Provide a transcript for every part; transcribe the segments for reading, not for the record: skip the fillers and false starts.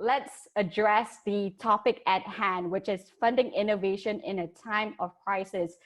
let's address the topic at hand, which is funding innovation in a time of crisis.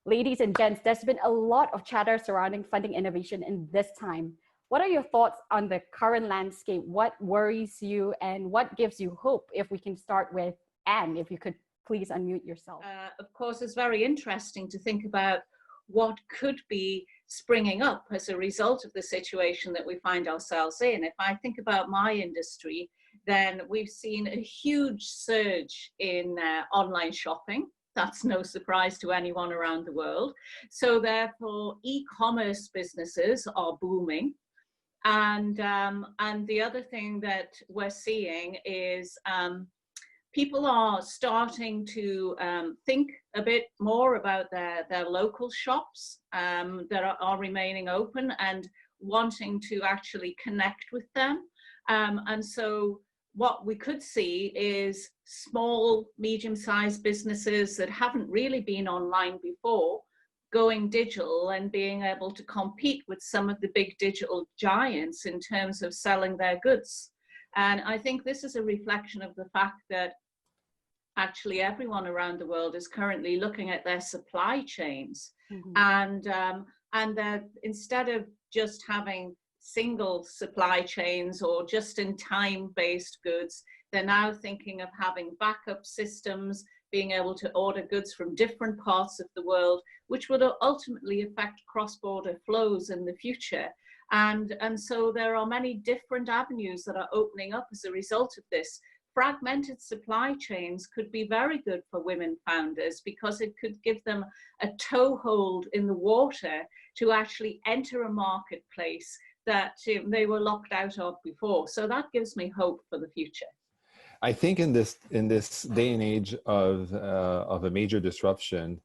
Ladies and gents, there's been a lot of chatter surrounding funding innovation in this time. What are your thoughts on the current landscape? What worries you and what gives you hope? If we can start with Anne, if you could please unmute yourself. Of course, it's very interesting to think about what could be springing up as a result of the situation that we find ourselves in. If I think about my industry, then we've seen a huge surge in online shopping. That's no surprise to anyone around the world. So therefore, e-commerce businesses are booming. And the other thing that we're seeing is people are starting to think a bit more about their local shops that are remaining open and wanting to actually connect with them. And so what we could see is small, medium-sized businesses that haven't really been online before going digital and being able to compete with some of the big digital giants in terms of selling their goods. And I think this is a reflection of the fact that actually everyone around the world is currently looking at their supply chains. And that instead of just having single supply chains or just in time based goods, they're now thinking of having backup systems, being able to order goods from different parts of the world, which would ultimately affect cross-border flows in the future. And so there are many different avenues that are opening up as a result of this. Fragmented supply chains could be very good for women founders because it could give them a toehold in the water to actually enter a marketplace that they were locked out of before. So that gives me hope for the future. I think in this day and age of a major disruption,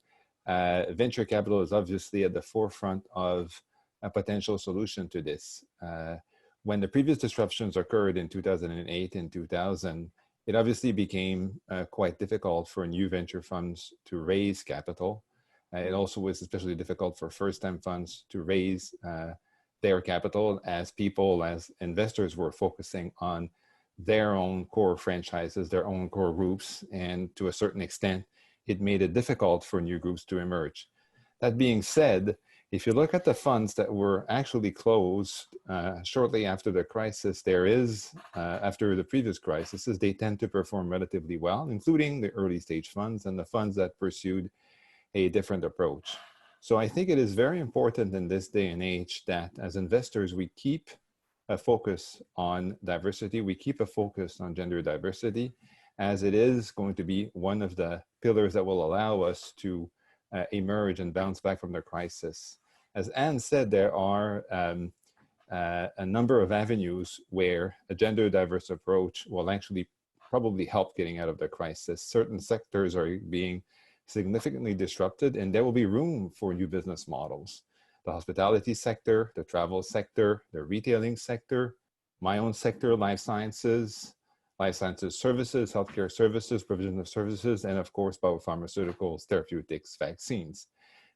venture capital is obviously at the forefront of a potential solution to this. When the previous disruptions occurred in 2008 and 2000, it obviously became quite difficult for new venture funds to raise capital. It also was especially difficult for first-time funds to raise their capital as investors were focusing on their own core franchises, their own core groups, and to a certain extent, it made it difficult for new groups to emerge. That being said, if you look at the funds that were actually closed shortly after the crisis, after the previous crises, they tend to perform relatively well, including the early stage funds and the funds that pursued a different approach. So I think it is very important in this day and age that as investors, we keep a focus on diversity, we keep a focus on gender diversity, as it is going to be one of the pillars that will allow us to emerge and bounce back from the crisis. As Anne said, there are a number of avenues where a gender diverse approach will actually probably help getting out of the crisis. Certain sectors are being significantly disrupted, and there will be room for new business models. The hospitality sector, the travel sector, the retailing sector, my own sector, life sciences services, healthcare services, provision of services, and of course, biopharmaceuticals, therapeutics, vaccines.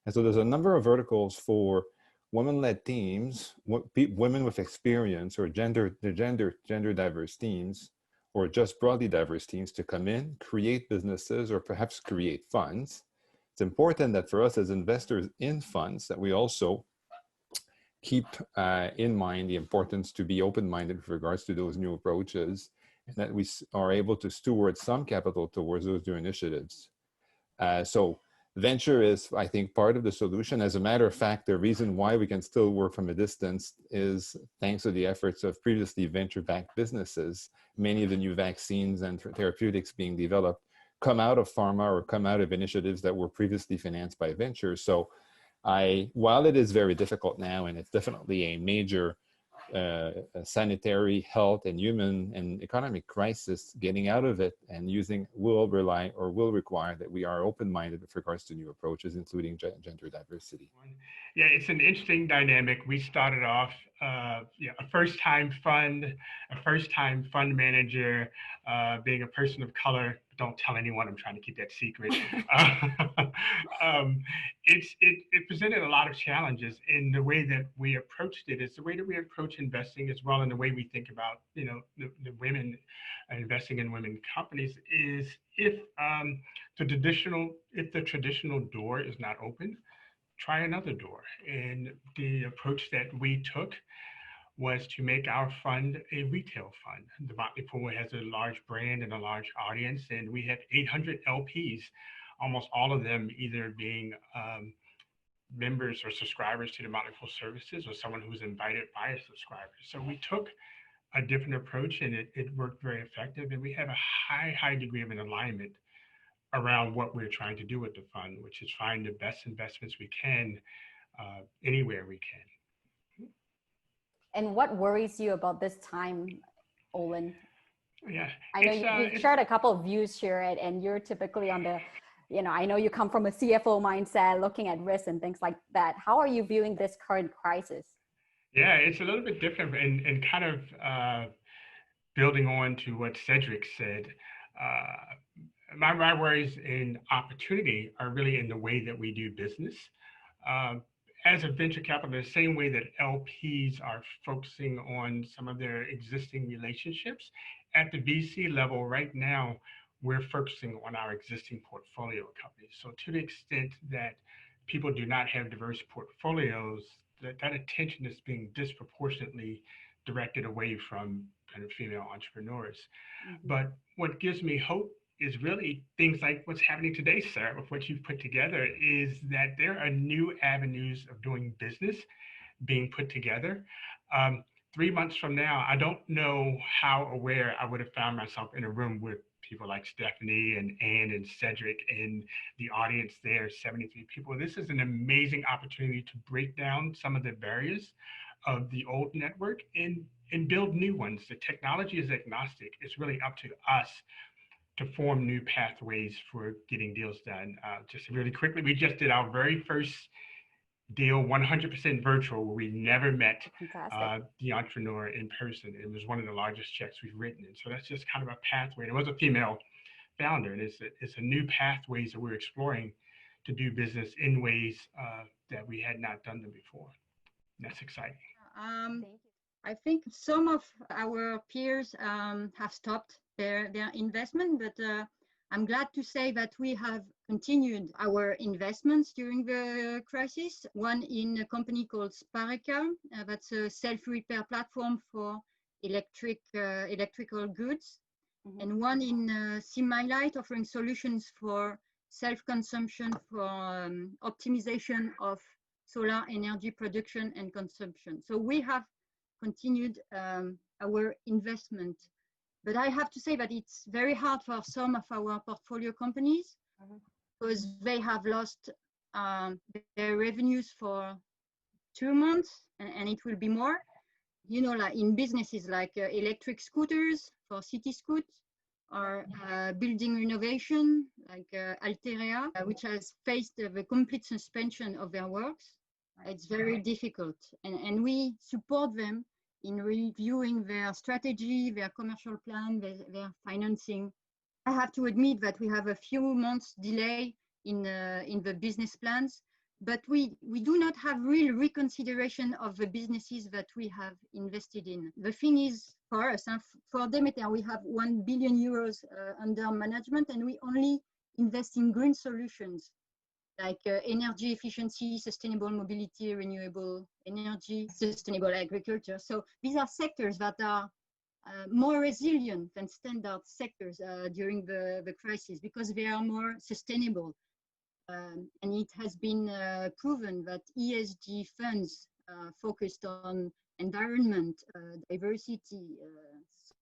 And so there's a number of verticals for women-led teams, women with experience, or gender diverse teams, or just broadly diverse teams to come in, create businesses, or perhaps create funds. It's important that for us as investors in funds that we also keep in mind the importance to be open-minded with regards to those new approaches, and that we are able to steward some capital towards those new initiatives. So venture is, I think, part of the solution. As a matter of fact, the reason why we can still work from a distance is thanks to the efforts of previously venture-backed businesses. Many of the new vaccines and therapeutics being developed come out of pharma or come out of initiatives that were previously financed by venture. So while it is very difficult now, and it's definitely a major sanitary, health, and human and economic crisis, getting out of it and using will require that we are open-minded with regards to new approaches, including gender diversity. Yeah, it's an interesting dynamic. We started off a first-time fund manager, being a person of color don't tell anyone. I'm trying to keep that secret. It presented a lot of challenges in the way that we approached it. It's the way that we approach investing as well, and the way we think about, the women investing in women companies is if the traditional door is not open, try another door. And the approach that we took was to make our fund a retail fund. The Motley Pool has a large brand and a large audience, and we have 800 LPs, almost all of them either being members or subscribers to the Motley Pool services or someone who's invited by a subscriber. So we took a different approach, and it worked very effective, and we have a high degree of an alignment around what we're trying to do with the fund, which is find the best investments we can anywhere we can. And what worries you about this time, Ollen? Yeah, I know you shared a couple of views here, and you're typically on the, I know you come from a CFO mindset, looking at risk and things like that. How are you viewing this current crisis? Yeah, it's a little bit different, and kind of building on to what Cédric said. My worries and opportunity are really in the way that we do business. As a venture capitalist, the same way that LPs are focusing on some of their existing relationships, at the VC level right now, we're focusing on our existing portfolio companies. So to the extent that people do not have diverse portfolios, that attention is being disproportionately directed away from kind of female entrepreneurs. Mm-hmm. But what gives me hope is really things like what's happening today, Sarah, with what you've put together, is that there are new avenues of doing business being put together. 3 months from now, I don't know how aware I would have found myself in a room with people like Stéphanie and Anne and Cédric and the audience there, 73 people. This is an amazing opportunity to break down some of the barriers of the old network and build new ones. The technology is agnostic. It's really up to us to form new pathways for getting deals done. Just really quickly, we just did our very first deal 100% virtual, where we never met the entrepreneur in person. It was one of the largest checks we've written. And so that's just kind of a pathway. It was a female founder, and it's a new pathways that we're exploring to do business in ways that we had not done them before. And that's exciting. I think some of our peers have stopped their investment, but I'm glad to say that we have continued our investments during the crisis. One in a company called Spareka, that's a self-repair platform for electrical goods, mm-hmm. and one in Similight, offering solutions for self-consumption for optimization of solar energy production and consumption. So we have continued our investment. But I have to say that it's very hard for some of our portfolio companies, mm-hmm. because they have lost their revenues for 2 months, and it will be more. Like in businesses like electric scooters for City Scoot, or building renovation like Alteria, which has faced the complete suspension of their works. It's very difficult, and we support them in reviewing their strategy, their commercial plan, their financing. I have to admit that we have a few months delay in the business plans, but we do not have real reconsideration of the businesses that we have invested in. The thing is, for us, for Demeter, we have 1 billion euros under management, and we only invest in green solutions, like energy efficiency, sustainable mobility, renewable energy, sustainable agriculture. So these are sectors that are more resilient than standard sectors during the crisis, because they are more sustainable. And it has been proven that ESG funds focused on environment, diversity,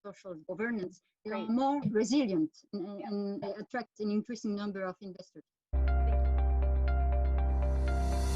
social governance, they are more resilient and attract an increasing number of investors.